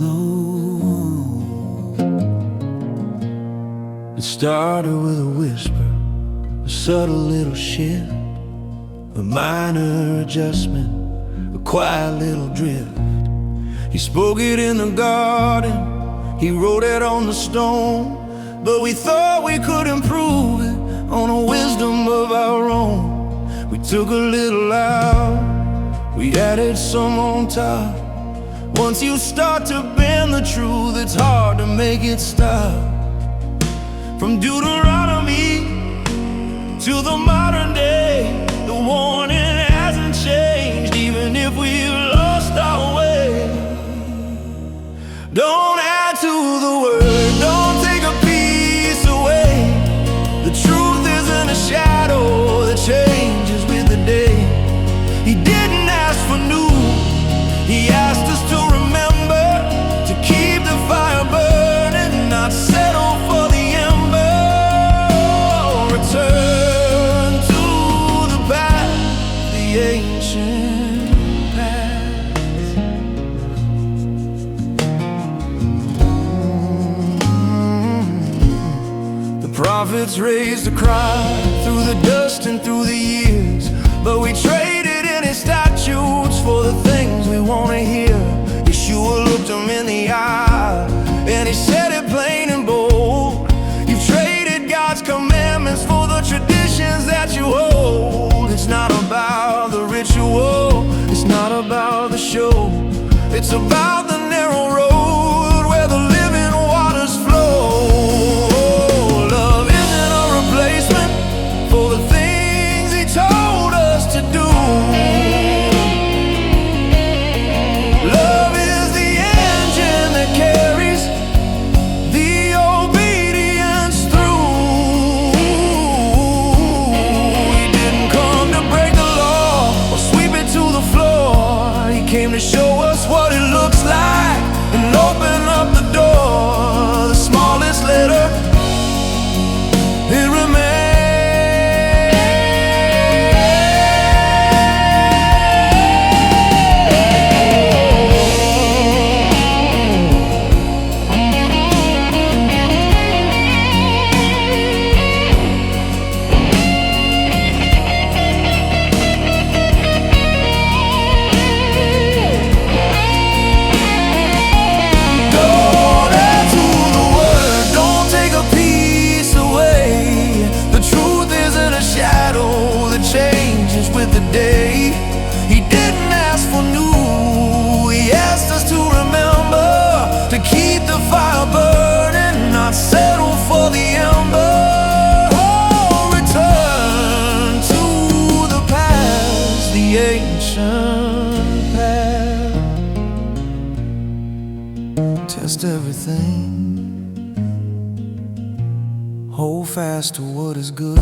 low. It started with a whisper, a subtle little shift, a minor adjustment, a quiet little drift. He spoke it in the garden, he wrote it on the stone, but we thought we could improve it on a wisdom of our own. We took a little out, we added some on top. Once you start to bend the truth, it's hard to make it stop. From Deuteronomy to the modern day, the warning hasn't changed, even if we've lost our way. Don't add to the word, don't take a piece away. The truth isn't a shadow that changes with the day. He didn't ask for new, he asked us to remember, to keep the fire burning, not settle for the ember. Return to the path, the ancient path. The prophets raised a cry through the dust and through the years, but we traded any statutes for the things we want to hear. Yeshua looked him in the eye and he said it plain and bold. You've traded God's commandments for the traditions that you hold. It's not about the ritual, it's not about the show, it's about the narrow road where the living waters flow. Love isn't a replacement for the things he told us to do. Love is the engine that carries the obedience through. He didn't come to break the law or sweep it to the floor. He came to show us what it looks like and open up the door. The smallest letter, it remains. With the day, he didn't ask for new, he asked us to remember, to keep the fire burning, not settle for the ember. Oh, return to the past, the ancient path. Test everything, hold fast to what is good.